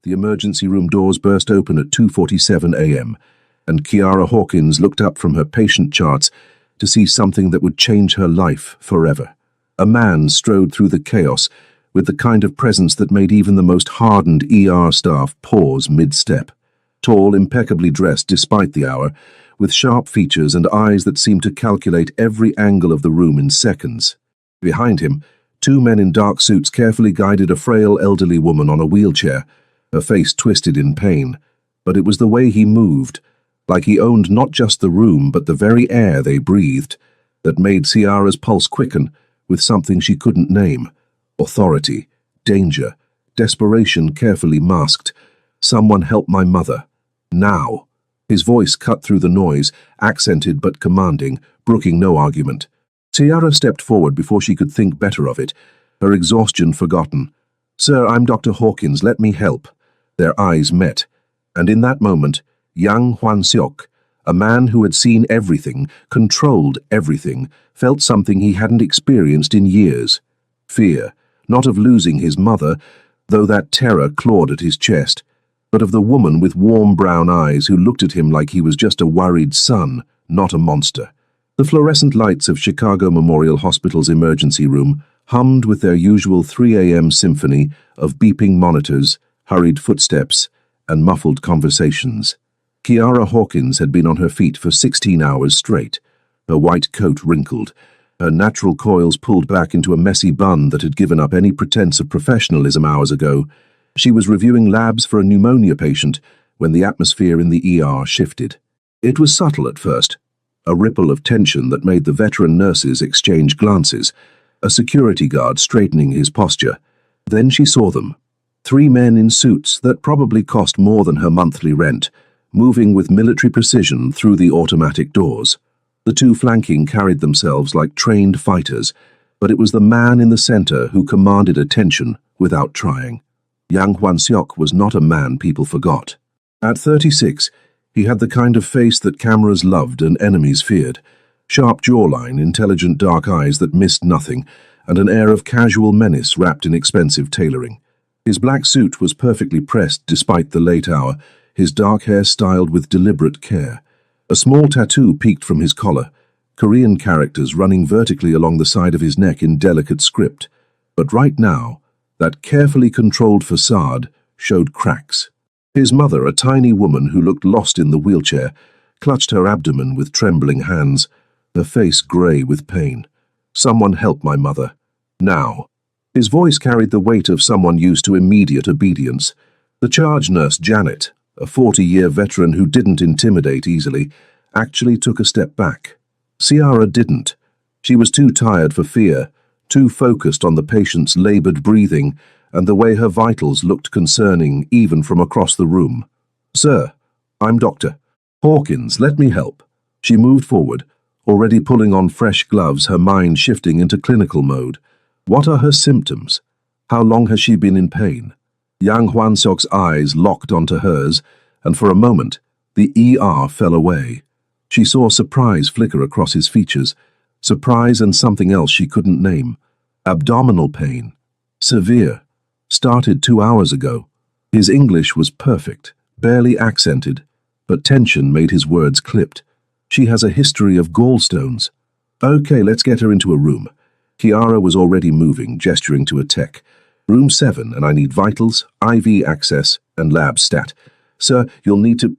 The emergency room doors burst open at 2:47 a.m., and Kiara Hawkins looked up from her patient charts to see something that would change her life forever. A man strode through the chaos with the kind of presence that made even the most hardened ER staff pause mid-step. Tall, impeccably dressed despite the hour, with sharp features and eyes that seemed to calculate every angle of the room in seconds. Behind him, two men in dark suits carefully guided a frail elderly woman on a wheelchair, her face twisted in pain. But it was the way he moved, like he owned not just the room but the very air they breathed, that made Ciara's pulse quicken with something she couldn't name. Authority, danger, desperation carefully masked. "Someone help my mother. Now." His voice cut through the noise, accented but commanding, brooking no argument. Ciara stepped forward before she could think better of it, her exhaustion forgotten. "Sir, I'm Dr. Hawkins, let me help." Their eyes met, and in that moment, Yang Hwan-seok, a man who had seen everything, controlled everything, felt something he hadn't experienced in years. Fear, not of losing his mother, though that terror clawed at his chest, but of the woman with warm brown eyes who looked at him like he was just a worried son, not a monster. The fluorescent lights of Chicago Memorial Hospital's emergency room hummed with their usual 3 a.m. symphony of beeping monitors, hurried footsteps, and muffled conversations. Kiara Hawkins had been on her feet for 16 hours straight, her white coat wrinkled, her natural coils pulled back into a messy bun that had given up any pretense of professionalism hours ago. She was reviewing labs for a pneumonia patient when the atmosphere in the ER shifted. It was subtle at first, a ripple of tension that made the veteran nurses exchange glances, a security guard straightening his posture. Then she saw them. 3 men in suits that probably cost more than her monthly rent, moving with military precision through the automatic doors. The 2 flanking carried themselves like trained fighters, but it was the man in the center who commanded attention without trying. Yang Hwan-seok was not a man people forgot. At 36, he had the kind of face that cameras loved and enemies feared. Sharp jawline, intelligent dark eyes that missed nothing, and an air of casual menace wrapped in expensive tailoring. His black suit was perfectly pressed despite the late hour, his dark hair styled with deliberate care. A small tattoo peeked from his collar, Korean characters running vertically along the side of his neck in delicate script. But right now, that carefully controlled facade showed cracks. His mother, a tiny woman who looked lost in the wheelchair, clutched her abdomen with trembling hands, her face grey with pain. "Someone help my mother. Now." His voice carried the weight of someone used to immediate obedience. The charge nurse, Janet, a 40-year veteran who didn't intimidate easily, actually took a step back. Ciara didn't. She was too tired for fear, too focused on the patient's labored breathing and the way her vitals looked concerning even from across the room. "Sir, I'm Dr. Hawkins, let me help." She moved forward, already pulling on fresh gloves, her mind shifting into clinical mode. What are her symptoms? How long has she been in pain? Yang Hwan-seok's eyes locked onto hers, and for a moment, the ER fell away. She saw surprise flicker across his features, surprise and something else she couldn't name. Abdominal pain. Severe. Started 2 hours ago. His English was perfect, barely accented, but tension made his words clipped. She has a history of gallstones. "Okay, let's get her into a room." Kiara was already moving, gesturing to a tech. "Room 7, and I need vitals, IV access, and lab stat. Sir, you'll need to—"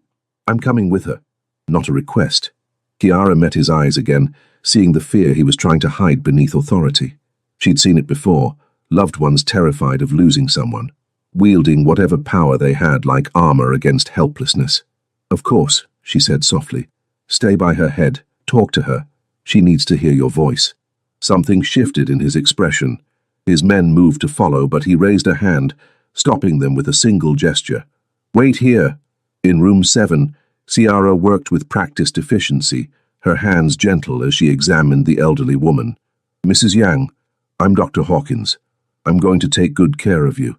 "I'm coming with her." Not a request. Kiara met his eyes again, seeing the fear he was trying to hide beneath authority. She'd seen it before, loved ones terrified of losing someone, wielding whatever power they had like armor against helplessness. "Of course," she said softly. "Stay by her head, talk to her. She needs to hear your voice." Something shifted in his expression. His men moved to follow, but he raised a hand, stopping them with a single gesture. "Wait here." In room 7, Ciara worked with practiced efficiency, her hands gentle as she examined the elderly woman. "Mrs. Yang, I'm Dr. Hawkins. I'm going to take good care of you.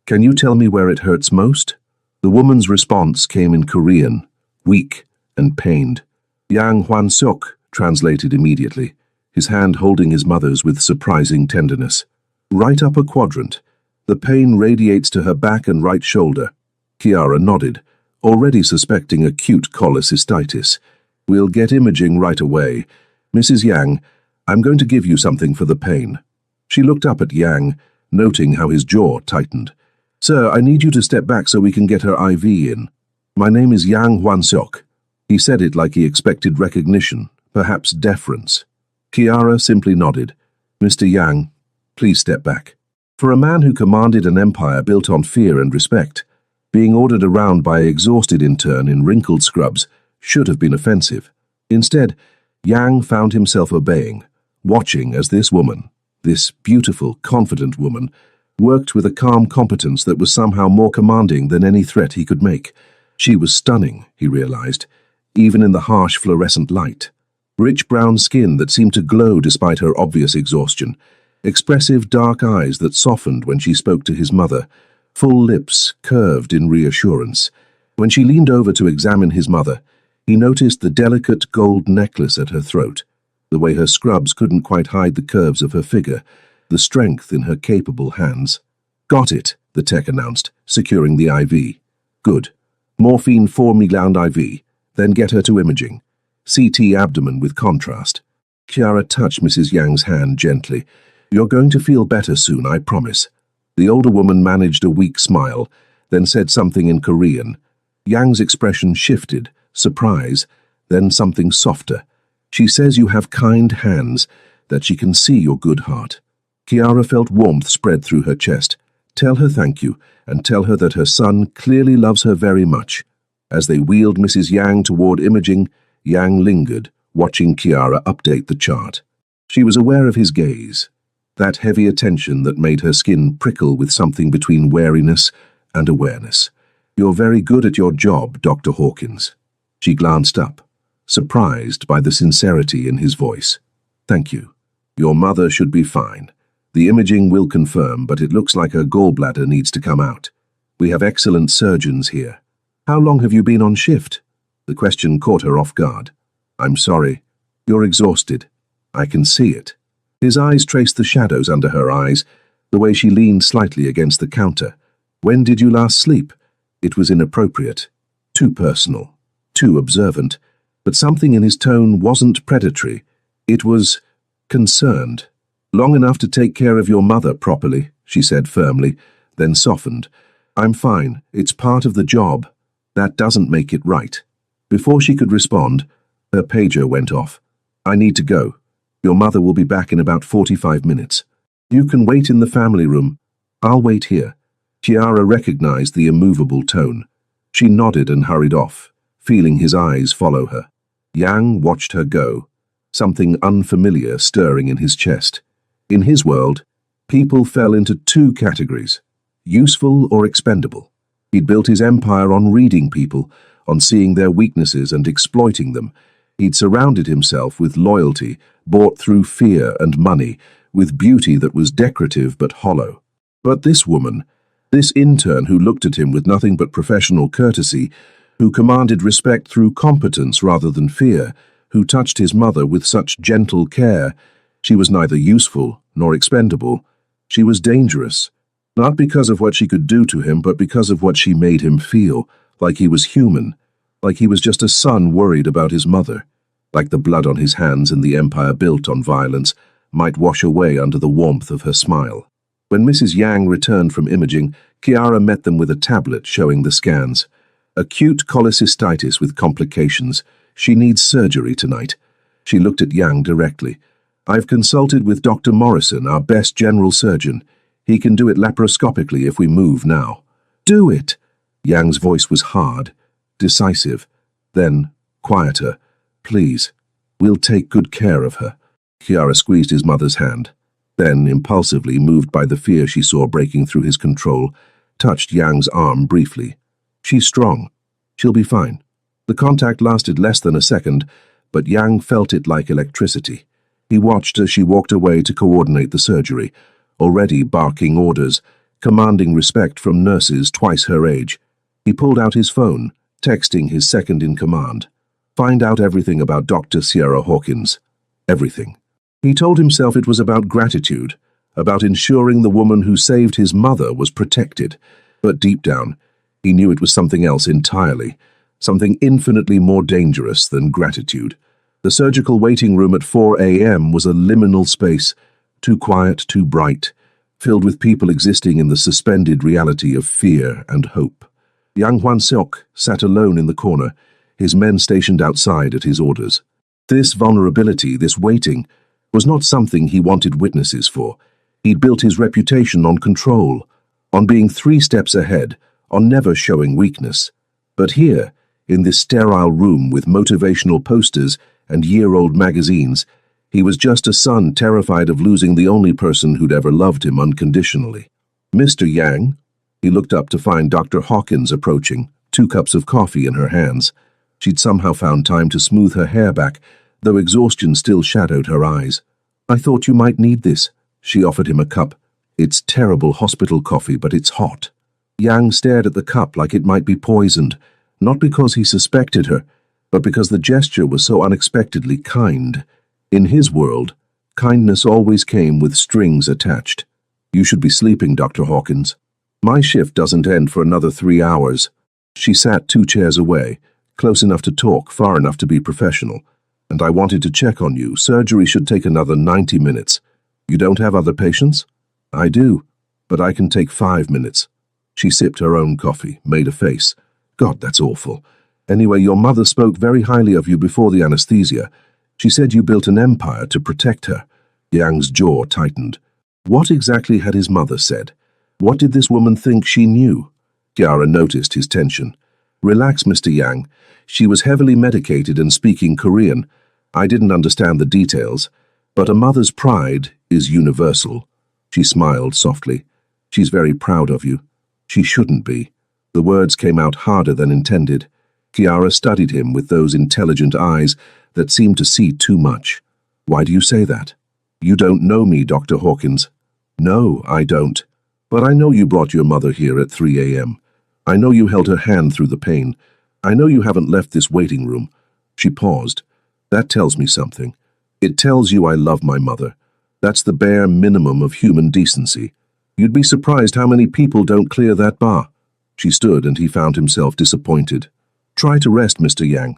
Can you tell me where it hurts most?" The woman's response came in Korean, weak and pained. Yang Hwan-seok translated immediately, his hand holding his mother's with surprising tenderness. "Right upper quadrant. The pain radiates to her back and right shoulder. Kiara nodded, already suspecting acute cholecystitis. We'll get imaging right away. Mrs. Yang, I'm going to give you something for the pain. She looked up at Yang, noting how his jaw tightened. Sir, I need you to step back so we can get her IV in. My name is Yang Hwan-seok. He said it like he expected recognition, perhaps deference. Kiara simply nodded. Mr. Yang, please step back. For a man who commanded an empire built on fear and respect, being ordered around by an exhausted intern in wrinkled scrubs should have been offensive. Instead, Yang found himself obeying, watching as this woman, this beautiful, confident woman, worked with a calm competence that was somehow more commanding than any threat he could make. She was stunning, he realized, even in the harsh fluorescent light. Rich brown skin that seemed to glow despite her obvious exhaustion, expressive dark eyes that softened when she spoke to his mother, full lips curved in reassurance. When she leaned over to examine his mother, he noticed the delicate gold necklace at her throat, the way her scrubs couldn't quite hide the curves of her figure, the strength in her capable hands. Got it, the tech announced, securing the IV. Good. Morphine 4 mg IV. Then get her to imaging. CT abdomen with contrast. Kiara touched Mrs. Yang's hand gently. You're going to feel better soon, I promise. The older woman managed a weak smile, then said something in Korean. Yang's expression shifted, surprise, then something softer. She says you have kind hands, that she can see your good heart. Kiara felt warmth spread through her chest. Tell her thank you, and tell her that her son clearly loves her very much. As they wheeled Mrs. Yang toward imaging, Yang lingered, watching Kiara update the chart. She was aware of his gaze, that heavy attention that made her skin prickle with something between wariness and awareness. You're very good at your job, Dr. Hawkins. She glanced up, surprised by the sincerity in his voice. Thank you. Your mother should be fine. The imaging will confirm, but it looks like her gallbladder needs to come out. We have excellent surgeons here. How long have you been on shift? The question caught her off guard. I'm sorry. You're exhausted. I can see it. His eyes traced the shadows under her eyes, the way she leaned slightly against the counter. When did you last sleep? It was inappropriate, too personal, too observant, but something in his tone wasn't predatory. It was concerned. Long enough to take care of your mother properly, she said firmly, then softened. I'm fine. It's part of the job. That doesn't make it right. Before she could respond, her pager went off. I need to go. Your mother will be back in about 45 minutes. You can wait in the family room. I'll wait here. Kiara recognized the immovable tone. She nodded and hurried off, feeling his eyes follow her. Yang watched her go, something unfamiliar stirring in his chest. In his world, people fell into two categories, useful or expendable. He'd built his empire on reading people, on seeing their weaknesses and exploiting them. He'd surrounded himself with loyalty, bought through fear and money, with beauty that was decorative but hollow. But this woman, this intern who looked at him with nothing but professional courtesy, who commanded respect through competence rather than fear, who touched his mother with such gentle care, she was neither useful nor expendable. She was dangerous, not because of what she could do to him, but because of what she made him feel, like he was human, like he was just a son worried about his mother, like the blood on his hands and the empire built on violence might wash away under the warmth of her smile. When Mrs. Yang returned from imaging, Kiara met them with a tablet showing the scans. Acute cholecystitis with complications. She needs surgery tonight. She looked at Yang directly. I've consulted with Dr. Morrison, our best general surgeon. He can do it laparoscopically if we move now. Do it! Yang's voice was hard, decisive, then quieter. Please, we'll take good care of her. Kiara squeezed his mother's hand, then, impulsively moved by the fear she saw breaking through his control, touched Yang's arm briefly. She's strong. She'll be fine. The contact lasted less than a second, but Yang felt it like electricity. He watched as she walked away to coordinate the surgery, already barking orders, commanding respect from nurses twice her age. He pulled out his phone, texting his second-in-command. Find out everything about Dr. Sierra Hawkins. Everything. He told himself it was about gratitude, about ensuring the woman who saved his mother was protected, but deep down, He knew it was something else entirely, something infinitely more dangerous than gratitude. The surgical waiting room at 4 a.m. was a liminal space, too quiet, too bright, filled with people existing in the suspended reality of fear and hope. Yang Hwan-seok sat alone in the corner, his men stationed outside at his orders. This vulnerability, this waiting, was not something he wanted witnesses for. He'd built his reputation on control, on being 3 steps ahead, on never showing weakness. But here, in this sterile room with motivational posters and year-old magazines, he was just a son terrified of losing the only person who'd ever loved him unconditionally. "Mr. Yang?" He looked up to find Dr. Hawkins approaching, 2 cups of coffee in her hands. She'd somehow found time to smooth her hair back, though exhaustion still shadowed her eyes. "I thought you might need this." She offered him a cup. "It's terrible hospital coffee, but it's hot." Yang stared at the cup like it might be poisoned, not because he suspected her, but because the gesture was so unexpectedly kind. In his world, kindness always came with strings attached. "You should be sleeping, Dr. Hawkins." "My shift doesn't end for another 3 hours." She sat 2 chairs away, close enough to talk, far enough to be professional. "And I wanted to check on you. Surgery should take another 90 minutes. You don't have other patients?" "I do, but I can take 5 minutes." She sipped her own coffee, made a face. "God, that's awful. Anyway, your mother spoke very highly of you before the anesthesia. She said you built an empire to protect her." Yang's jaw tightened. What exactly had his mother said? What did this woman think she knew? Kiara noticed his tension. "Relax, Mr. Yang. She was heavily medicated and speaking Korean. I didn't understand the details, but a mother's pride is universal." She smiled softly. "She's very proud of you." "She shouldn't be." The words came out harder than intended. Kiara studied him with those intelligent eyes that seemed to see too much. "Why do you say that?" "You don't know me, Dr. Hawkins." "No, I don't. But I know you brought your mother here at 3 a.m. I know you held her hand through the pain. I know you haven't left this waiting room." She paused. "That tells me something. It tells you I love my mother. That's the bare minimum of human decency. You'd be surprised how many people don't clear that bar." She stood and he found himself disappointed. "Try to rest, Mr. Yang.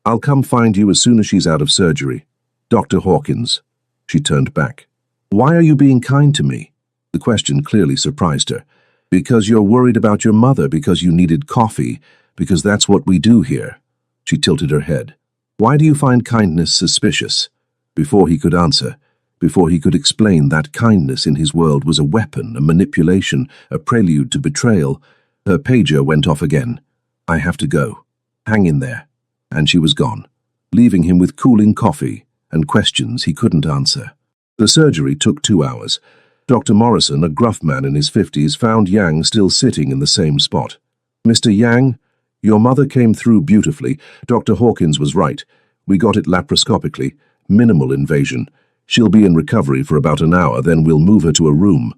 I'll come find you as soon as she's out of surgery." "Dr. Hawkins." She turned back. "Why are you being kind to me?" The question clearly surprised her. "Because you're worried about your mother, because you needed coffee, because that's what we do here." She tilted her head. "Why do you find kindness suspicious?" Before he could answer, before he could explain that kindness in his world was a weapon, a manipulation, a prelude to betrayal, her pager went off again. "I have to go. Hang in there." And she was gone, leaving him with cooling coffee and questions he couldn't answer. The surgery took 2 hours. Dr. Morrison, a gruff man in his 50s, found Yang still sitting in the same spot. "Mr. Yang, your mother came through beautifully. Dr. Hawkins was right. We got it laparoscopically. Minimal invasion. She'll be in recovery for about an hour, then we'll move her to a room."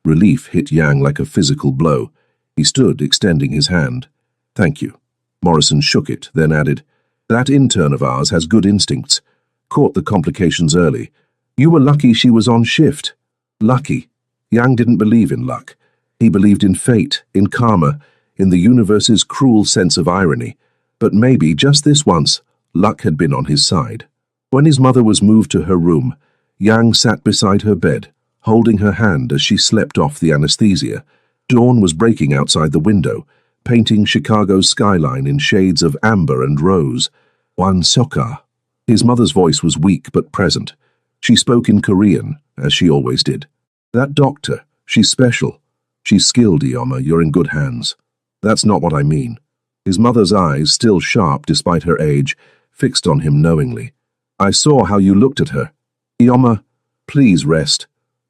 Relief hit Yang like a physical blow. He stood, extending his hand. "Thank you." Morrison shook it, then added, "That intern of ours has good instincts. Caught the complications early. You were lucky she was on shift." Lucky. Yang didn't believe in luck. He believed in fate, in karma, in the universe's cruel sense of irony. But maybe, just this once, luck had been on his side. When his mother was moved to her room, Yang sat beside her bed, holding her hand as she slept off the anesthesia. Dawn was breaking outside the window, painting Chicago's skyline in shades of amber and rose. "Hwan-seok." His mother's voice was weak but present. She spoke in Korean, as she always did. "That doctor, she's special. She's skilled, Ioma, you're in good hands." "That's not what I mean." His mother's eyes, still sharp despite her age, fixed on him knowingly. "I saw how you looked at her. Ioma, please rest.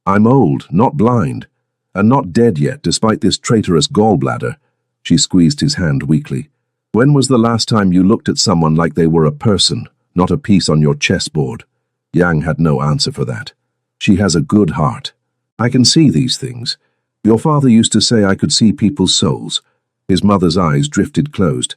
I'm old, not blind, and not dead yet despite this traitorous gallbladder." She squeezed his hand weakly. "When was the last time you looked at someone like they were a person, not a piece on your chessboard?" Yang had no answer for that. "She has a good heart. I can see these things. Your father used to say I could see people's souls." His mother's eyes drifted closed.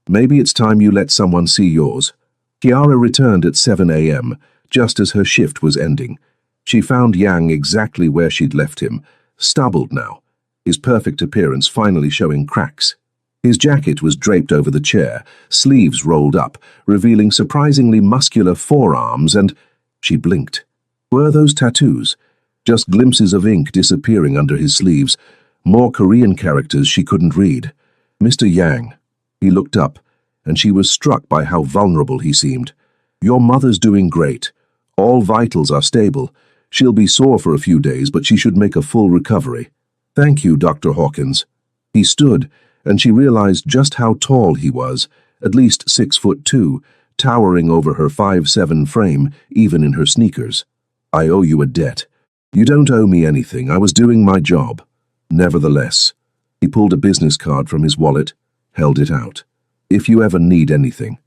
"Maybe it's time you let someone see yours." Kiara returned at 7 a.m., just as her shift was ending. She found Yang exactly where she'd left him, stubbled now, his perfect appearance finally showing cracks. His jacket was draped over the chair, sleeves rolled up, revealing surprisingly muscular forearms, and she blinked. Were those tattoos? Just glimpses of ink disappearing under his sleeves, more Korean characters she couldn't read. Mr. Yang. He looked up, and she was struck by how vulnerable he seemed. Your mother's doing great. All vitals are stable. She'll be sore for a few days, but she should make a full recovery. Thank you, Dr. Hawkins. He stood, and she realized just how tall he was, at least 6'2", towering over her 5'7" frame, even in her sneakers. I owe you a debt. You don't owe me anything. I was doing my job. Nevertheless, he pulled a business card from his wallet, held it out. If you ever need anything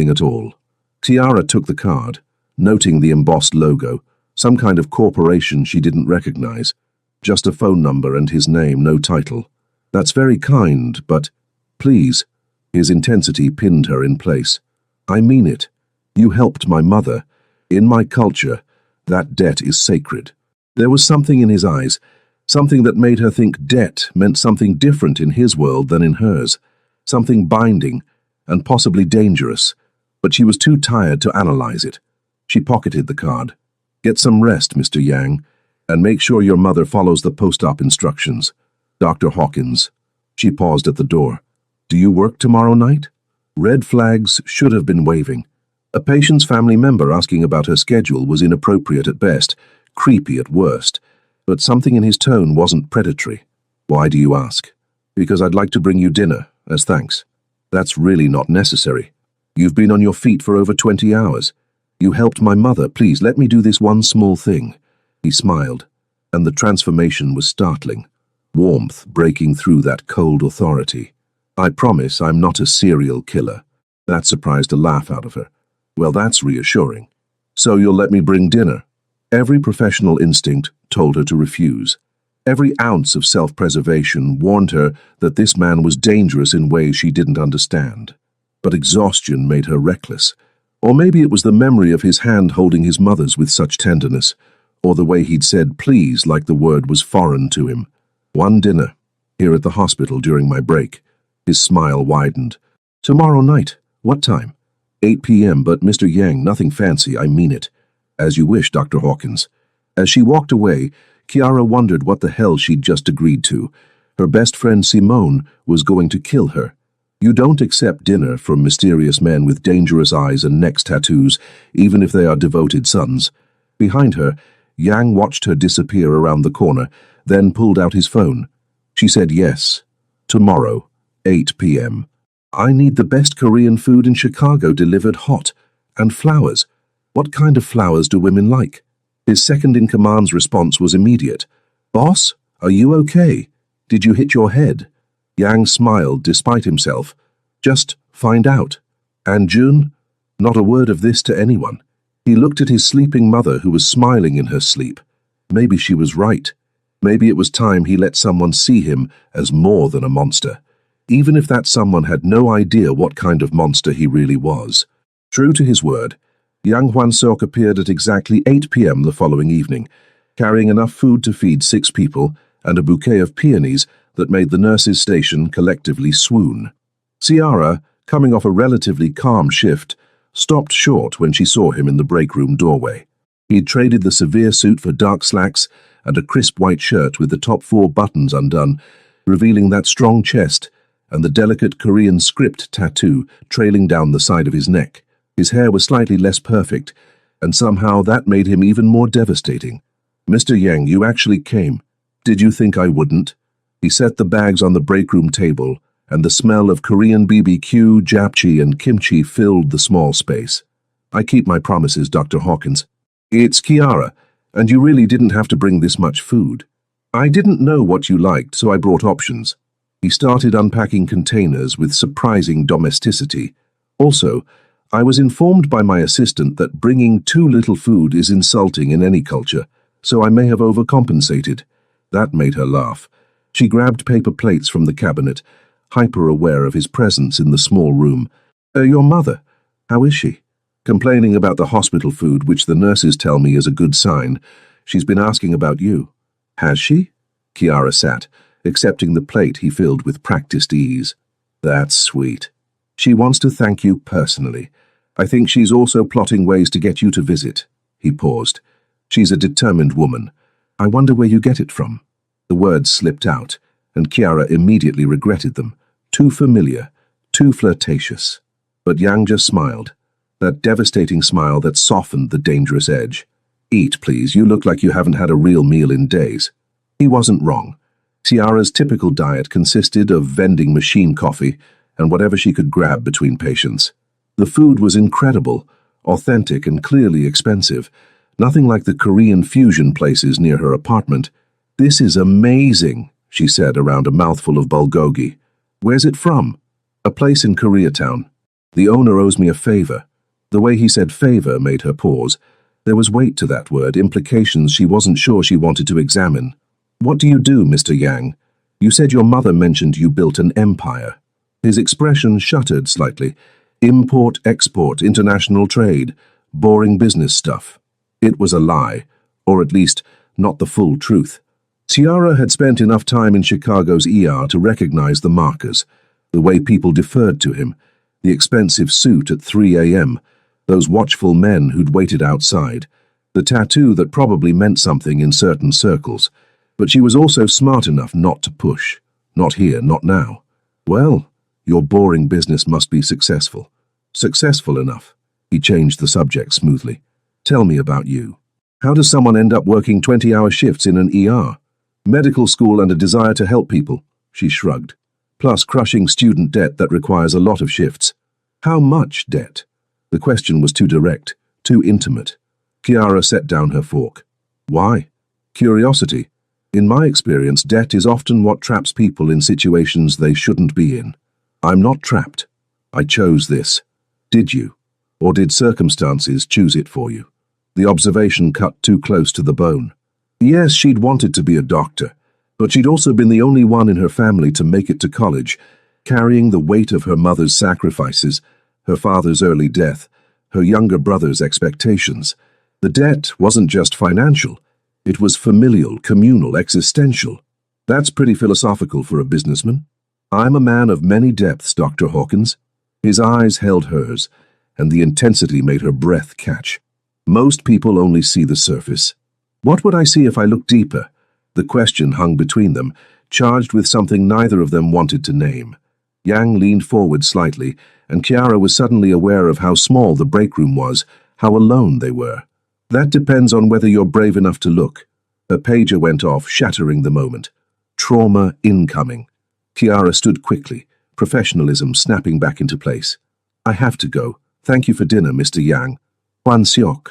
at all. Tiara took the card, noting the embossed logo, some kind of corporation she didn't recognize. Just a phone number and his name, no title. That's very kind, but please. His intensity pinned her in place. I mean it. You helped my mother. In my culture, that debt is sacred. There was something in his eyes, something that made her think debt meant something different in his world than in hers, something binding and possibly dangerous, but she was too tired to analyze it. She pocketed the card. Get some rest, Mr. Yang, and make sure your mother follows the post-op instructions. Dr. Hawkins. She paused at the door. Do you work tomorrow night? Red flags should have been waving. A patient's family member asking about her schedule was inappropriate at best, creepy at worst, but something in his tone wasn't predatory. Why do you ask? Because I'd like to bring you dinner, as thanks. That's really not necessary. You've been on your feet for over 20 hours. You helped my mother. Please let me do this one small thing. He smiled, and the transformation was startling. Warmth breaking through that cold authority. I promise I'm not a serial killer. That surprised a laugh out of her. Well, that's reassuring. So you'll let me bring dinner? Every professional instinct told her to refuse. Every ounce of self-preservation warned her that this man was dangerous in ways she didn't understand. But exhaustion made her reckless. Or maybe it was the memory of his hand holding his mother's with such tenderness, or the way he'd said please like the word was foreign to him. One dinner, here at the hospital during my break. His smile widened. Tomorrow night. What time? 8 p.m., but Mr. Yang, nothing fancy, I mean it. As you wish, Dr. Hawkins. As she walked away, Kiara wondered what the hell she'd just agreed to. Her best friend Simone was going to kill her. You don't accept dinner from mysterious men with dangerous eyes and neck tattoos, even if they are devoted sons. Behind her, Yang watched her disappear around the corner, then pulled out his phone. She said yes. Tomorrow, 8 p.m. I need the best Korean food in Chicago delivered hot. And flowers. What kind of flowers do women like? His second-in-command's response was immediate. Boss, are you okay? Did you hit your head? Yang smiled despite himself. Just find out. And June? Not a word of this to anyone. He looked at his sleeping mother who was smiling in her sleep. Maybe she was right. Maybe it was time he let someone see him as more than a monster, even if that someone had no idea what kind of monster he really was. True to his word, Yang Hwan-seok appeared at exactly 8 p.m. the following evening, carrying enough food to feed 6 people and a bouquet of peonies that made the nurses' station collectively swoon. Ciara, coming off a relatively calm shift, stopped short when she saw him in the break room doorway. He'd traded the severe suit for dark slacks and a crisp white shirt with the top 4 buttons undone, revealing that strong chest and the delicate Korean script tattoo trailing down the side of his neck. His hair was slightly less perfect, and somehow that made him even more devastating. Mr. Yang, you actually came. Did you think I wouldn't? He set the bags on the break room table, and the smell of Korean BBQ, japchae, and kimchi filled the small space. I keep my promises, Dr. Hawkins. It's Kiara, and you really didn't have to bring this much food. I didn't know what you liked, so I brought options. He started unpacking containers with surprising domesticity. Also, I was informed by my assistant that bringing too little food is insulting in any culture, so I may have overcompensated. That made her laugh. She grabbed paper plates from the cabinet, hyper-aware of his presence in the small room. Your mother, how is she? Complaining about the hospital food, which the nurses tell me is a good sign. She's been asking about you. Has she? Kiara sat, accepting the plate he filled with practiced ease. That's sweet. She wants to thank you personally. I think she's also plotting ways to get you to visit. He paused. She's a determined woman. I wonder where you get it from. The words slipped out, and Kiara immediately regretted them. Too familiar, too flirtatious. But Yang just smiled. That devastating smile that softened the dangerous edge. Eat, please. You look like you haven't had a real meal in days. He wasn't wrong. Kiara's typical diet consisted of vending machine coffee and whatever she could grab between patients. The food was incredible, authentic and clearly expensive. Nothing like the Korean fusion places near her apartment. This is amazing, she said around a mouthful of bulgogi. Where's it from? A place in Koreatown. The owner owes me a favor. The way he said favor made her pause. There was weight to that word, implications she wasn't sure she wanted to examine. What do you do, Mr. Yang? You said your mother mentioned you built an empire. His expression shuddered slightly. Import, export, international trade, boring business stuff. It was a lie, or at least not the full truth. Kiara had spent enough time in Chicago's ER to recognize the markers, the way people deferred to him, the expensive suit at 3 a.m., those watchful men who'd waited outside, the tattoo that probably meant something in certain circles. But she was also smart enough not to push. Not here, not now. Well, your boring business must be successful. Successful enough. He changed the subject smoothly. Tell me about you. How does someone end up working 20-hour shifts in an ER? Medical school and a desire to help people, she shrugged. Plus crushing student debt that requires a lot of shifts. How much debt? The question was too direct, too intimate. Kiara set down her fork. Why? Curiosity. In my experience, debt is often what traps people in situations they shouldn't be in. I'm not trapped. I chose this. Did you? Or did circumstances choose it for you? The observation cut too close to the bone. Yes, she'd wanted to be a doctor, but she'd also been the only one in her family to make it to college, carrying the weight of her mother's sacrifices, her father's early death, her younger brother's expectations. The debt wasn't just financial. It was familial, communal, existential. That's pretty philosophical for a businessman. I'm a man of many depths, Dr. Hawkins. His eyes held hers, and the intensity made her breath catch. Most people only see the surface. What would I see if I looked deeper? The question hung between them, charged with something neither of them wanted to name. Yang leaned forward slightly, and Kiara was suddenly aware of how small the break room was, how alone they were. That depends on whether you're brave enough to look. Her pager went off, shattering the moment. Trauma incoming. Kiara stood quickly, professionalism snapping back into place. I have to go. Thank you for dinner, Mr. Yang. Hwan Seok.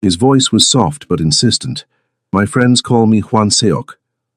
His voice was soft but insistent. My friends call me Hwan Seok.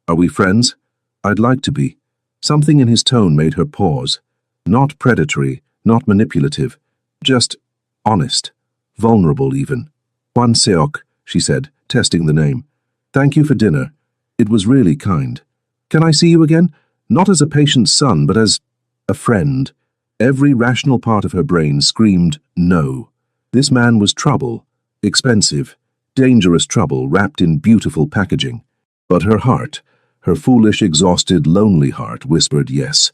Are we friends? I'd like to be. Something in his tone made her pause. Not predatory, not manipulative. Just honest. Vulnerable even. Hwan Seok, she said, testing the name. Thank you for dinner. It was really kind. Can I see you again? Not as a patient's son, but as a friend. Every rational part of her brain screamed no. This man was trouble. Expensive, dangerous trouble wrapped in beautiful packaging. But her heart, her foolish, exhausted, lonely heart, whispered yes.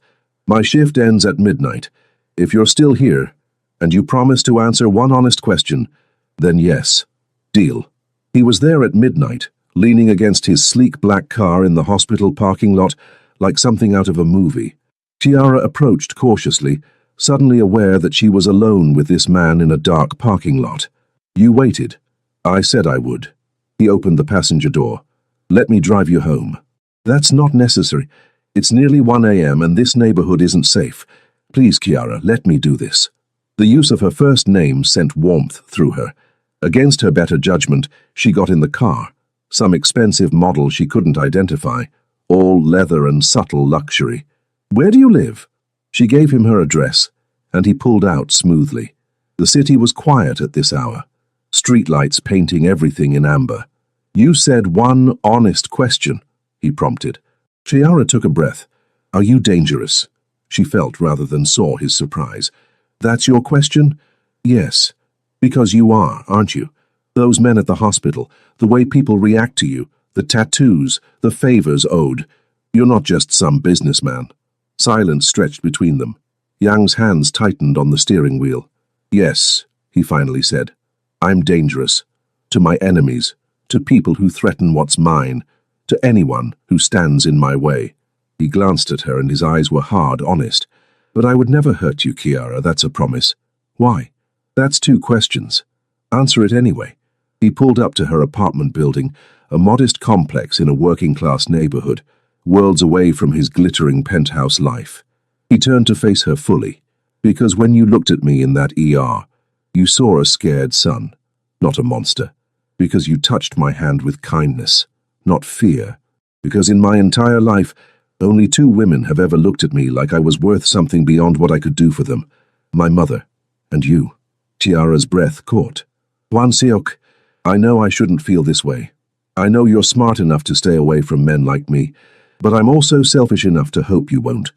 My shift ends at midnight. If you're still here, and you promise to answer one honest question, then yes. Deal. He was there at midnight, leaning against his sleek black car in the hospital parking lot like something out of a movie. Kiara approached cautiously, suddenly aware that she was alone with this man in a dark parking lot. You waited. I said I would. He opened the passenger door. Let me drive you home. That's not necessary. It's nearly 1 a.m. and this neighborhood isn't safe. Please, Kiara, let me do this. The use of her first name sent warmth through her. Against her better judgment, she got in the car. Some expensive model she couldn't identify. All leather and subtle luxury. Where do you live? She gave him her address, and he pulled out smoothly. The city was quiet at this hour. Streetlights painting everything in amber. You said one honest question, he prompted. Kiara took a breath. Are you dangerous? She felt rather than saw his surprise. That's your question? Yes. Because you are, aren't you? Those men at the hospital, the way people react to you, the tattoos, the favors owed. You're not just some businessman. Silence stretched between them. Yang's hands tightened on the steering wheel. Yes, he finally said. I'm dangerous. To my enemies, to people who threaten what's mine, to anyone who stands in my way. He glanced at her and his eyes were hard, honest. But I would never hurt you, Kiara, that's a promise. Why? That's 2 questions. Answer it anyway. He pulled up to her apartment building, a modest complex in a working-class neighborhood, worlds away from his glittering penthouse life. He turned to face her fully, because when you looked at me in that ER, you saw a scared son, not a monster. Because you touched my hand with kindness, not fear. Because in my entire life, only 2 women have ever looked at me like I was worth something beyond what I could do for them. My mother, and you. Tiara's breath caught. Hwan Seok, I know I shouldn't feel this way. I know you're smart enough to stay away from men like me, but I'm also selfish enough to hope you won't.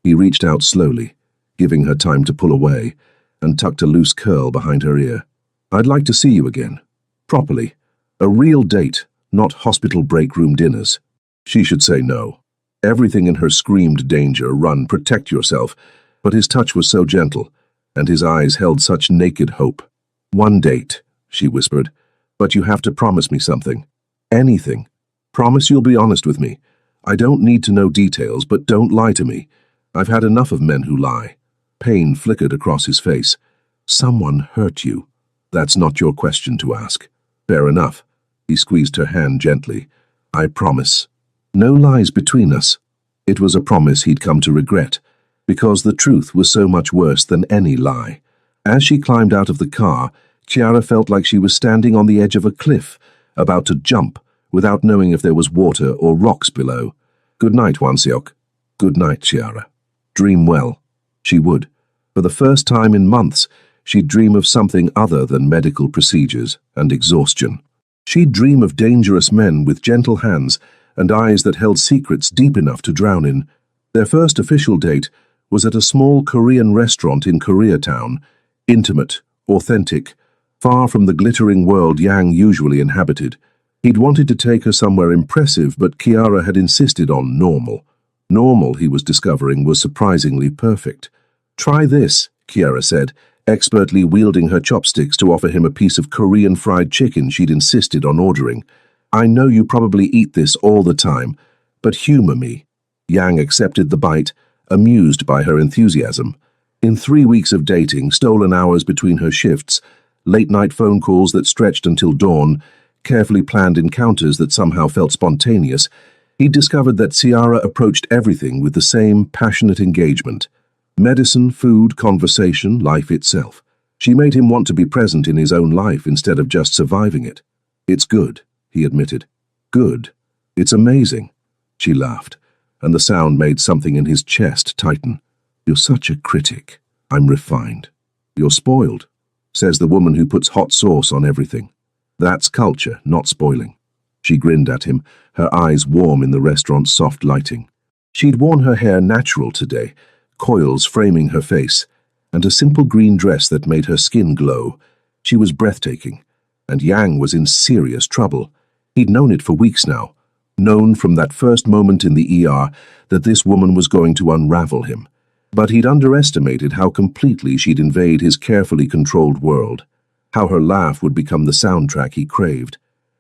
He reached out slowly, giving her time to pull away, and tucked a loose curl behind her ear. I'd like to see you again. Properly. A real date, not hospital break room dinners. She should say no. Everything in her screamed danger, run, protect yourself, but his touch was so gentle, and his eyes held such naked hope. One date, she whispered, but you have to promise me something. Anything. Promise you'll be honest with me. I don't need to know details, but don't lie to me. I've had enough of men who lie. Pain flickered across his face. Someone hurt you. That's not your question to ask. Fair enough. He squeezed her hand gently. I promise. No lies between us. It was a promise he'd come to regret, because the truth was so much worse than any lie. As she climbed out of the car, Kiara felt like she was standing on the edge of a cliff, about to jump, without knowing if there was water or rocks below. Good night, Hwan Seok. Good night, Kiara. Dream well. She would. For the first time in months, she'd dream of something other than medical procedures and exhaustion. She'd dream of dangerous men with gentle hands and eyes that held secrets deep enough to drown in. Their first official date was at a small Korean restaurant in Koreatown, intimate, authentic, far from the glittering world Yang usually inhabited. He'd wanted to take her somewhere impressive, but Kiara had insisted on normal. Normal, he was discovering, was surprisingly perfect. Try this, Kiara said, expertly wielding her chopsticks to offer him a piece of Korean fried chicken she'd insisted on ordering. I know you probably eat this all the time, but humor me. Yang accepted the bite, amused by her enthusiasm. In 3 weeks of dating, stolen hours between her shifts, late-night phone calls that stretched until dawn, carefully planned encounters that somehow felt spontaneous, he'd discovered that Ciara approached everything with the same passionate engagement. Medicine, food, conversation, life itself. She made him want to be present in his own life instead of just surviving it. It's good, he admitted. Good. It's amazing. She laughed, and the sound made something in his chest tighten. You're such a critic. I'm refined. You're spoiled, says the woman who puts hot sauce on everything. That's culture, not spoiling. She grinned at him, her eyes warm in the restaurant's soft lighting. She'd worn her hair natural today, coils framing her face, and a simple green dress that made her skin glow. She was breathtaking, and Yang was in serious trouble. He'd known it for weeks now, known from that first moment in the ER that this woman was going to unravel him. But he'd underestimated how completely she'd invade his carefully controlled world, how her laugh would become the soundtrack he craved,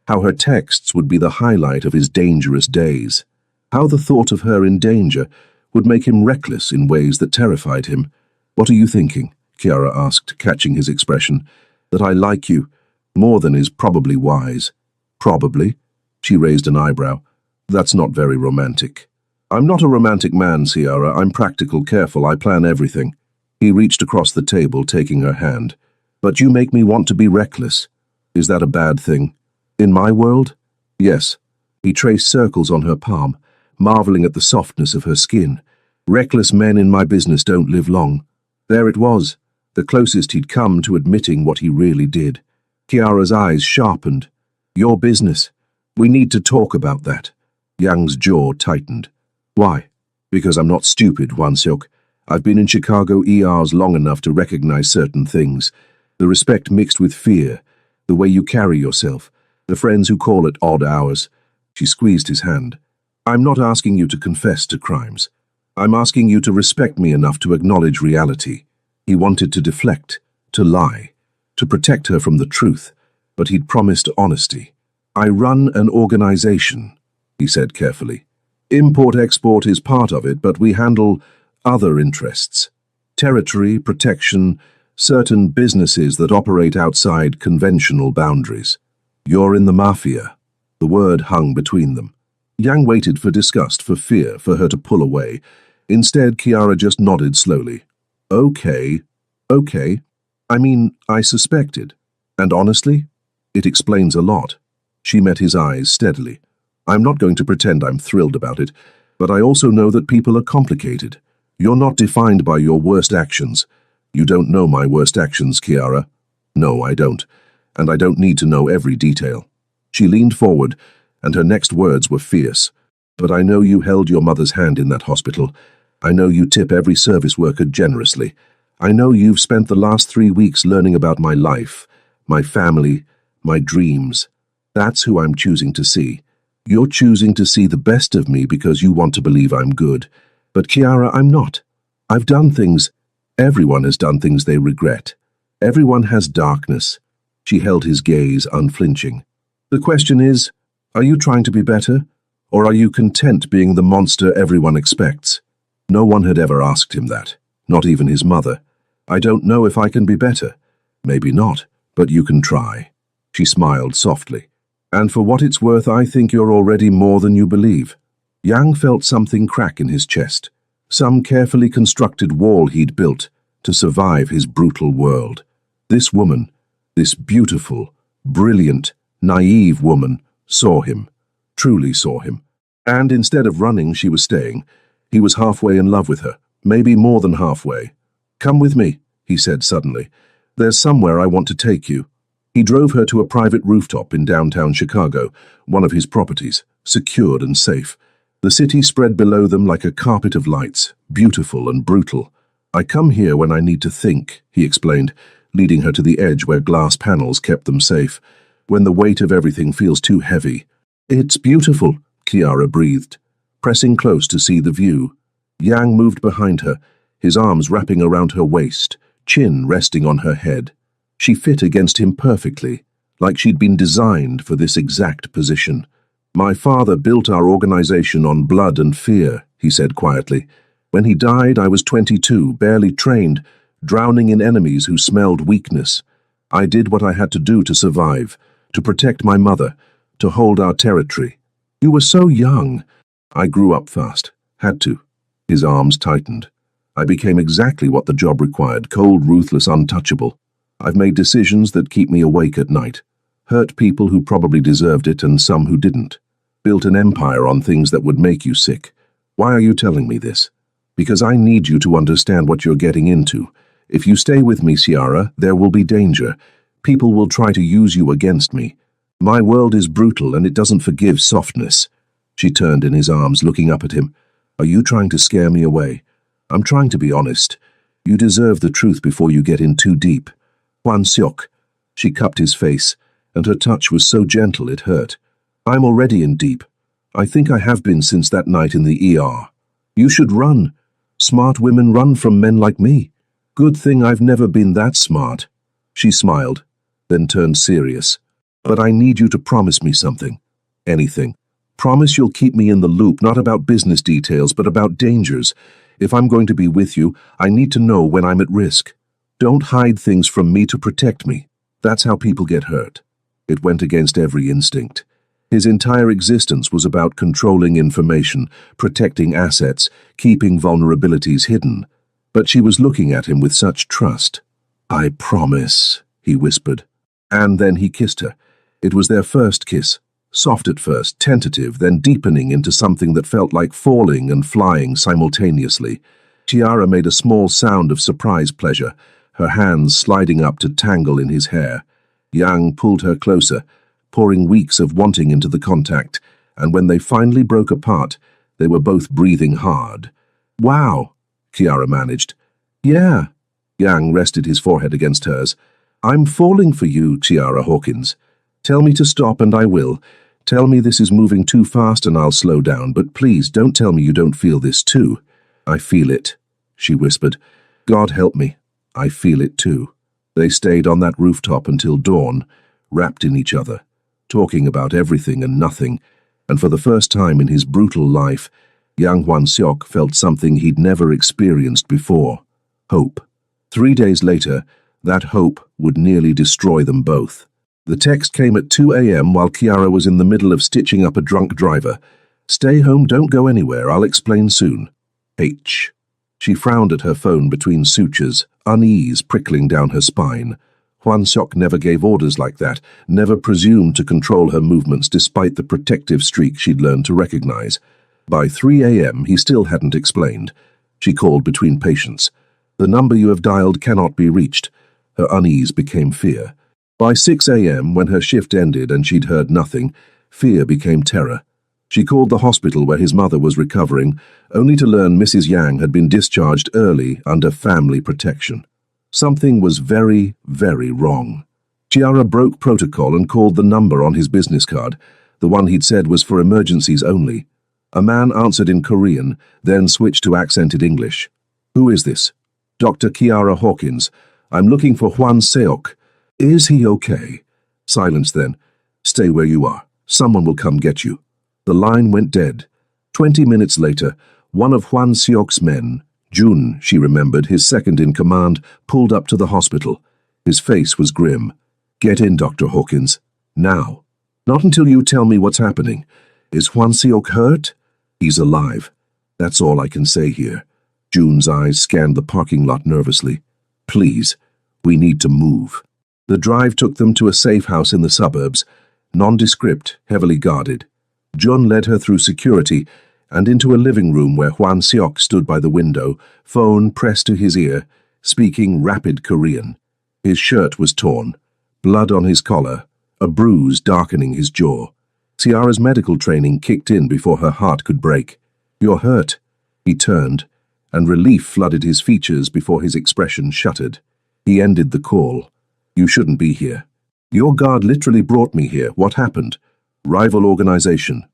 how her texts would be the highlight of his dangerous days, how the thought of her in danger would make him reckless in ways that terrified him. What are you thinking? Kiara asked, catching his expression. That I like you, more than is probably wise. Probably? She raised an eyebrow. That's not very romantic. I'm not a romantic man, Ciara. I'm practical, careful. I plan everything. He reached across the table, taking her hand. But you make me want to be reckless. Is that a bad thing? In my world? Yes. He traced circles on her palm, marveling at the softness of her skin. Reckless men in my business don't live long. There it was, the closest he'd come to admitting what he really did. Kiara's eyes sharpened. Your business. We need to talk about that. Yang's jaw tightened. Why? Because I'm not stupid, Hwan Seok. I've been in Chicago ERs long enough to recognize certain things. The respect mixed with fear, the way you carry yourself, the friends who call it odd hours. She squeezed his hand. I'm not asking you to confess to crimes. I'm asking you to respect me enough to acknowledge reality. He wanted to deflect, to lie, to protect her from the truth, but he'd promised honesty. I run an organization, he said carefully. Import-export is part of it, but we handle other interests. Territory, protection, certain businesses that operate outside conventional boundaries. You're in the Mafia. The word hung between them. Yang waited for disgust, for fear, for her to pull away. Instead, Kiara just nodded slowly. Okay. I mean, I suspected. And honestly, it explains a lot. She met his eyes steadily. I'm not going to pretend I'm thrilled about it, but I also know that people are complicated. You're not defined by your worst actions. You don't know my worst actions, Kiara. No, I don't. And I don't need to know every detail. She leaned forward, and her next words were fierce. But I know you held your mother's hand in that hospital. I know you tip every service worker generously. I know you've spent the last 3 weeks learning about my life, my family, my dreams. That's who I'm choosing to see. You're choosing to see the best of me because you want to believe I'm good. But Kiara, I'm not. I've done things. Everyone has done things they regret. Everyone has darkness. She held his gaze unflinching. The question is, are you trying to be better? Or are you content being the monster everyone expects? No one had ever asked him that, not even his mother. I don't know if I can be better. Maybe not, but you can try. She smiled softly. And for what it's worth, I think you're already more than you believe. Yang felt something crack in his chest, some carefully constructed wall he'd built to survive his brutal world. This woman, this beautiful, brilliant, naive woman, saw him, truly saw him. And instead of running, she was staying. He was halfway in love with her, maybe more than halfway. Come with me, he said suddenly. There's somewhere I want to take you. He drove her to a private rooftop in downtown Chicago, one of his properties, secured and safe. The city spread below them like a carpet of lights, beautiful and brutal. I come here when I need to think, he explained, leading her to the edge where glass panels kept them safe, when the weight of everything feels too heavy. It's beautiful, Kiara breathed, pressing close to see the view. Yang moved behind her, his arms wrapping around her waist, chin resting on her head. She fit against him perfectly, like she'd been designed for this exact position. My father built our organization on blood and fear, he said quietly. When he died, I was 22, barely trained, drowning in enemies who smelled weakness. I did what I had to do to survive, to protect my mother, to hold our territory. You were so young. I grew up fast. Had to. His arms tightened. I became exactly what the job required, cold, ruthless, untouchable. I've made decisions that keep me awake at night. Hurt people who probably deserved it and some who didn't. Built an empire on things that would make you sick. Why are you telling me this? Because I need you to understand what you're getting into. If you stay with me, Ciara, there will be danger. People will try to use you against me. My world is brutal and it doesn't forgive softness. She turned in his arms, looking up at him. Are you trying to scare me away? I'm trying to be honest. You deserve the truth before you get in too deep. Hwan Seok. She cupped his face, and her touch was so gentle it hurt. I'm already in deep. I think I have been since that night in the ER. You should run. Smart women run from men like me. Good thing I've never been that smart. She smiled, then turned serious. But I need you to promise me something. Anything. Promise you'll keep me in the loop, not about business details, but about dangers. If I'm going to be with you, I need to know when I'm at risk. Don't hide things from me to protect me. That's how people get hurt. It went against every instinct. His entire existence was about controlling information, protecting assets, keeping vulnerabilities hidden. But she was looking at him with such trust. I promise, he whispered. And then he kissed her. It was their first kiss. Soft at first, tentative, then deepening into something that felt like falling and flying simultaneously. Ciara made a small sound of surprise pleasure, her hands sliding up to tangle in his hair. Yang pulled her closer, pouring weeks of wanting into the contact, and when they finally broke apart, they were both breathing hard. Wow, Ciara managed. Yeah. Yang rested his forehead against hers. I'm falling for you, Ciara Hawkins. Tell me to stop and I will. Tell me this is moving too fast and I'll slow down, but please don't tell me you don't feel this too. I feel it, she whispered. God help me, I feel it too. They stayed on that rooftop until dawn, wrapped in each other, talking about everything and nothing, and for the first time in his brutal life, young Hwan-seok felt something he'd never experienced before: hope. 3 days later, that hope would nearly destroy them both. The text came at 2 a.m. while Kiara was in the middle of stitching up a drunk driver. Stay home, don't go anywhere, I'll explain soon. H. She frowned at her phone between sutures, unease prickling down her spine. Hwan-seok never gave orders like that, never presumed to control her movements despite the protective streak she'd learned to recognize. By 3 a.m. he still hadn't explained. She called between patients. The number you have dialed cannot be reached. Her unease became fear. By 6 a.m., when her shift ended and she'd heard nothing, fear became terror. She called the hospital where his mother was recovering, only to learn Mrs. Yang had been discharged early under family protection. Something was very, very wrong. Chiara broke protocol and called the number on his business card, the one he'd said was for emergencies only. A man answered in Korean, then switched to accented English. Who is this? Dr. Kiara Hawkins. I'm looking for Hwan-seok. Is he okay? Silence then. Stay where you are. Someone will come get you. The line went dead. 20 minutes later, one of Hwan-seok's men, Jun, she remembered, his second in command, pulled up to the hospital. His face was grim. Get in, Dr. Hawkins. Now. Not until you tell me what's happening. Is Hwan-seok hurt? He's alive. That's all I can say here. Jun's eyes scanned the parking lot nervously. Please, we need to move. The drive took them to a safe house in the suburbs, nondescript, heavily guarded. Jun led her through security and into a living room where Hwan-seok stood by the window, phone pressed to his ear, speaking rapid Korean. His shirt was torn, blood on his collar, a bruise darkening his jaw. Ciara's medical training kicked in before her heart could break. You're hurt. He turned, and relief flooded his features before his expression shuttered. He ended the call. You shouldn't be here. Your guard literally brought me here. What happened? Rival organization.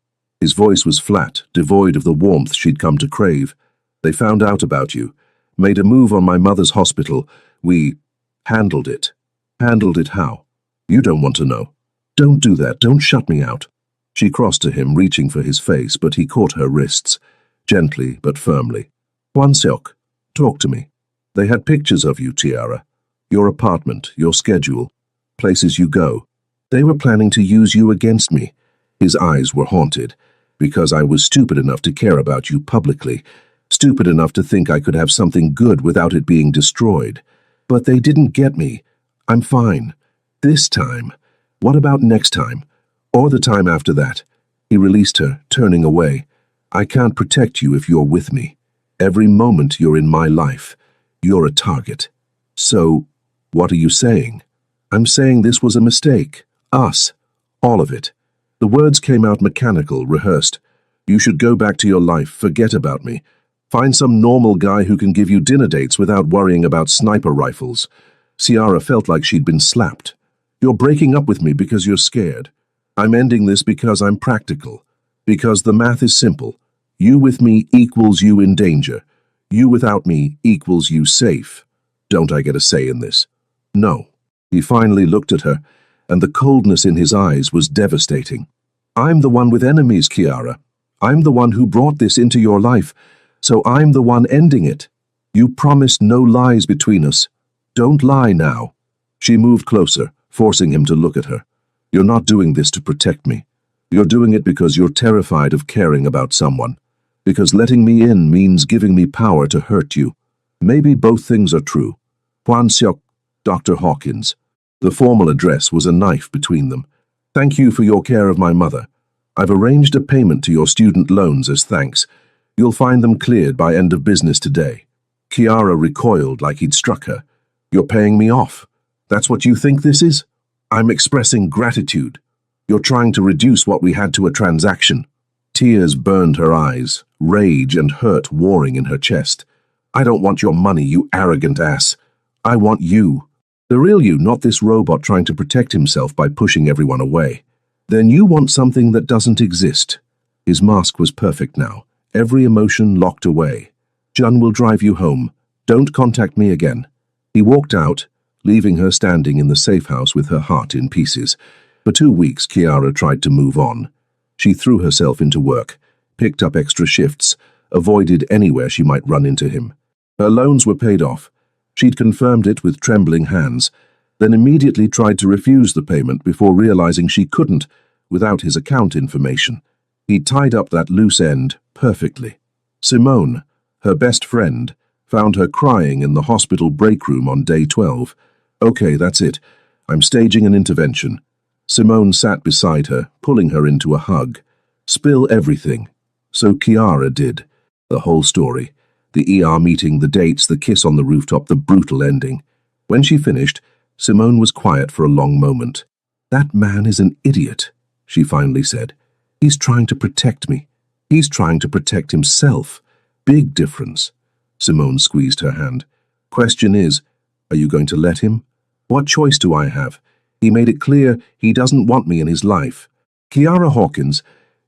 His voice was flat, devoid of the warmth she'd come to crave. They found out about you. Made a move on my mother's hospital. We handled it. Handled it how? You don't want to know. Don't do that. Don't shut me out. She crossed to him, reaching for his face, but he caught her wrists, gently but firmly. Hwan-seok, talk to me. They had pictures of you, Tiara. Your apartment, your schedule, places you go. They were planning to use you against me. His eyes were haunted, because I was stupid enough to care about you publicly, stupid enough to think I could have something good without it being destroyed. But they didn't get me. I'm fine. This time. What about next time? Or the time after that? He released her, turning away. I can't protect you if you're with me. Every moment you're in my life, you're a target. So, what are you saying? I'm saying this was a mistake. Us. All of it. The words came out mechanical, rehearsed. You should go back to your life, forget about me. Find some normal guy who can give you dinner dates without worrying about sniper rifles. Ciara felt like she'd been slapped. You're breaking up with me because you're scared. I'm ending this because I'm practical. Because the math is simple. You with me equals you in danger. You without me equals you safe. Don't I get a say in this? No. He finally looked at her, and the coldness in his eyes was devastating. I'm the one with enemies, Kiara. I'm the one who brought this into your life, so I'm the one ending it. You promised no lies between us. Don't lie now. She moved closer, forcing him to look at her. You're not doing this to protect me. You're doing it because you're terrified of caring about someone. Because letting me in means giving me power to hurt you. Maybe both things are true. Hwan-seok, Dr. Hawkins. The formal address was a knife between them. Thank you for your care of my mother. I've arranged a payment to your student loans as thanks. You'll find them cleared by end of business today. Kiara recoiled like he'd struck her. You're paying me off. That's what you think this is? I'm expressing gratitude. You're trying to reduce what we had to a transaction. Tears burned her eyes, rage and hurt warring in her chest. I don't want your money, you arrogant ass. I want you. The real you, not this robot trying to protect himself by pushing everyone away. Then you want something that doesn't exist. His mask was perfect now, every emotion locked away. Jun will drive you home. Don't contact me again." He walked out, leaving her standing in the safe house with her heart in pieces. For 2 weeks, Kiara tried to move on. She threw herself into work, picked up extra shifts, avoided anywhere she might run into him. Her loans were paid off. She'd confirmed it with trembling hands, then immediately tried to refuse the payment before realizing she couldn't without his account information. He'd tied up that loose end perfectly. Simone, her best friend, found her crying in the hospital break room on day 12. "Okay, that's it. I'm staging an intervention." Simone sat beside her, pulling her into a hug. "Spill everything." So Kiara did. The whole story. The ER meeting, the dates, the kiss on the rooftop, the brutal ending. When she finished, Simone was quiet for a long moment. "That man is an idiot," she finally said. "He's trying to protect me. He's trying to protect himself. Big difference." Simone squeezed her hand. "Question is, are you going to let him? What choice do I have? He made it clear he doesn't want me in his life." "Kiara Hawkins,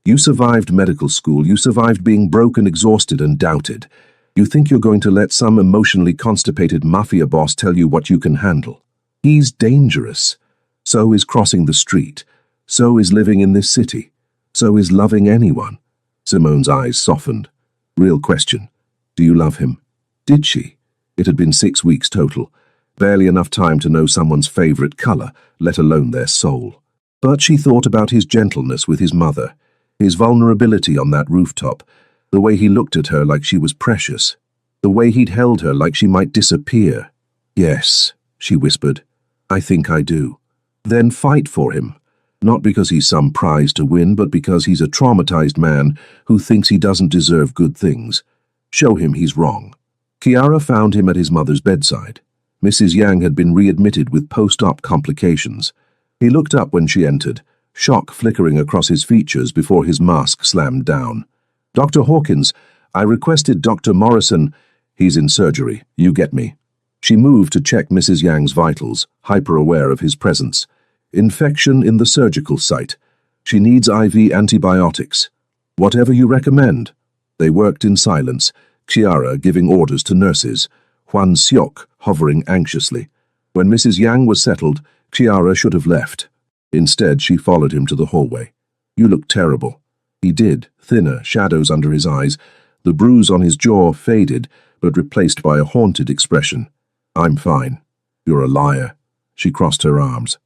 you survived medical school. You survived being broken, exhausted, and doubted. You think you're going to let some emotionally constipated mafia boss tell you what you can handle? He's dangerous. So is crossing the street. So is living in this city. So is loving anyone." Simone's eyes softened. "Real question. Do you love him?" Did she? It had been 6 weeks total. Barely enough time to know someone's favorite color, let alone their soul. But she thought about his gentleness with his mother, his vulnerability on that rooftop, the way he looked at her like she was precious, the way he'd held her like she might disappear. "Yes," she whispered. "I think I do." "Then fight for him. Not because he's some prize to win, but because he's a traumatized man who thinks he doesn't deserve good things. Show him he's wrong." Kiara found him at his mother's bedside. Mrs. Yang had been readmitted with post-op complications. He looked up when she entered, shock flickering across his features before his mask slammed down. "Dr. Hawkins, I requested Dr. Morrison." "He's in surgery, you get me." She moved to check Mrs. Yang's vitals, hyper-aware of his presence. "Infection in the surgical site. She needs IV antibiotics. Whatever you recommend." They worked in silence, Kiara giving orders to nurses, Huan Seok hovering anxiously. When Mrs. Yang was settled, Kiara should have left. Instead, she followed him to the hallway. "You look terrible." He did, thinner, shadows under his eyes. The bruise on his jaw faded, but replaced by a haunted expression. "I'm fine." "You're a liar." She crossed her arms.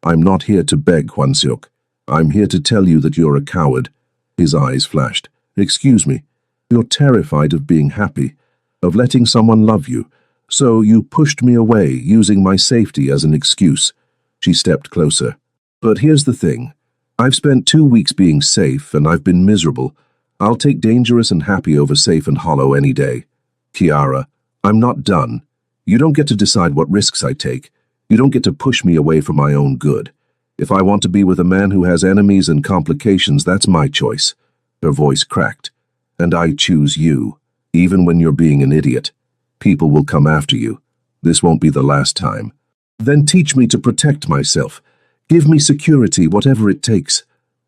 "I'm not here to beg, Huan Seok. I'm here to tell you that you're a coward." His eyes flashed. "Excuse me. You're terrified of being happy, of letting someone love you. So you pushed me away, using my safety as an excuse." She stepped closer. "But here's the thing. I've spent 2 weeks being safe, and I've been miserable. I'll take dangerous and happy over safe and hollow any day." "Kiara, I'm not done. You don't get to decide what risks I take. You don't get to push me away for my own good. If I want to be with a man who has enemies and complications, that's my choice." Her voice cracked. "And I choose you, even when you're being an idiot. People will come after you. This won't be the last time." "Then teach me to protect myself. Give me security, whatever it takes."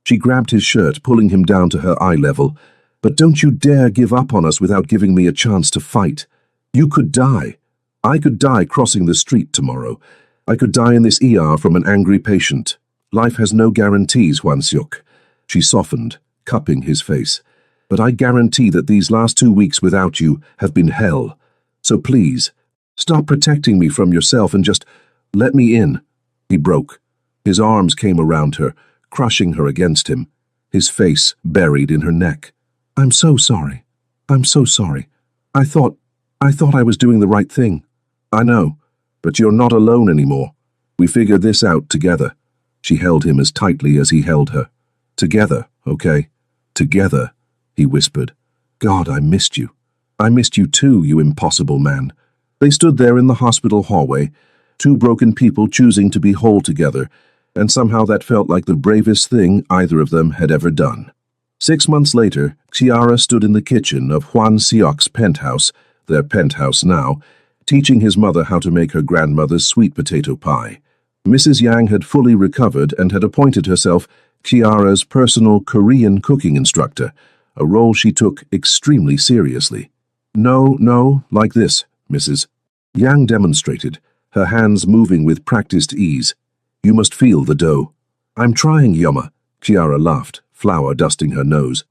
She grabbed his shirt, pulling him down to her eye level. "But don't you dare give up on us without giving me a chance to fight. You could die. I could die crossing the street tomorrow. I could die in this ER from an angry patient. Life has no guarantees, Huan Seok." She softened, cupping his face. "But I guarantee that these last 2 weeks without you have been hell. So please, stop protecting me from yourself and just let me in." He broke. His arms came around her, crushing her against him, his face buried in her neck. "I'm so sorry. I'm so sorry. I thought I was doing the right thing." "I know, but you're not alone anymore. We figured this out together." She held him as tightly as he held her. "Together, okay? Together," he whispered. "God, I missed you. I missed you too, you impossible man." They stood there in the hospital hallway, 2 broken people choosing to be whole together, and somehow that felt like the bravest thing either of them had ever done. 6 months later, Kiara stood in the kitchen of Huan Seok's penthouse, their penthouse now, teaching his mother how to make her grandmother's sweet potato pie. Mrs. Yang had fully recovered and had appointed herself Kiara's personal Korean cooking instructor, a role she took extremely seriously. No, no, like this, Mrs. Yang demonstrated, her hands moving with practiced ease. You must feel the dough. I'm trying, Yoma. Chiara laughed, flour dusting her nose.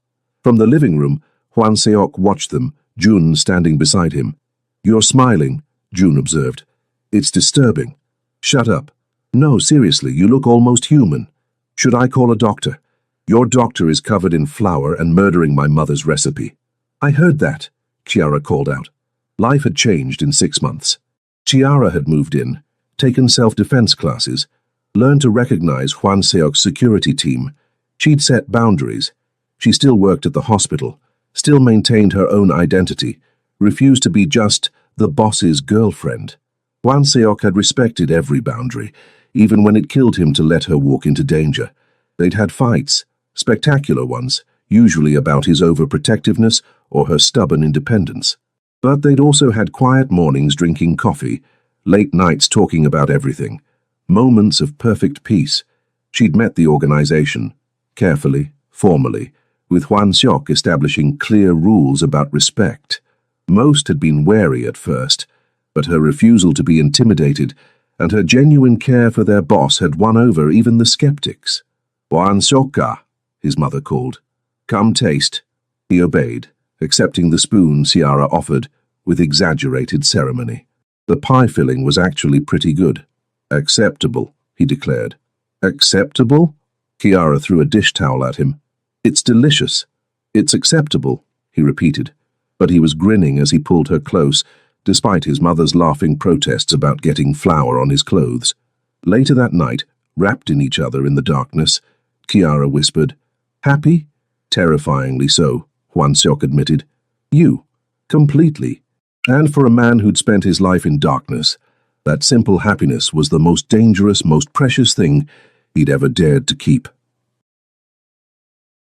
From the living room, Hwan Seok watched them, Jun standing beside him. You're smiling, Jun observed. It's disturbing. Shut up. No, seriously, you look almost human. Should I call a doctor? Your doctor is covered in flour and murdering my mother's recipe. I heard that, Chiara called out. Life had changed in 6 months. Chiara had moved in, taken self-defense classes, learned to recognize Hwan Seok's security team. She'd set boundaries. She still worked at the hospital, still maintained her own identity, refused to be just the boss's girlfriend. Hwan Seok had respected every boundary, even when it killed him to let her walk into danger. They'd had fights, spectacular ones, usually about his overprotectiveness or her stubborn independence. But they'd also had quiet mornings drinking coffee, late nights talking about everything, moments of perfect peace. She'd met the organization, carefully, formally, with Hwan Seok establishing clear rules about respect. Most had been wary at first, but her refusal to be intimidated and her genuine care for their boss had won over even the skeptics. Hwan Seok-ka, his mother called. Come taste. He obeyed, accepting the spoon Chiara offered with exaggerated ceremony. The pie filling was actually pretty good. Acceptable, he declared. Acceptable? Chiara threw a dish towel at him. It's delicious. It's acceptable, he repeated, but he was grinning as he pulled her close, despite his mother's laughing protests about getting flour on his clothes. Later that night, wrapped in each other in the darkness, Chiara whispered, Happy? Terrifyingly so, Hwan Seok admitted. You. Completely. And for a man who'd spent his life in darkness, that simple happiness was the most dangerous, most precious thing he'd ever dared to keep.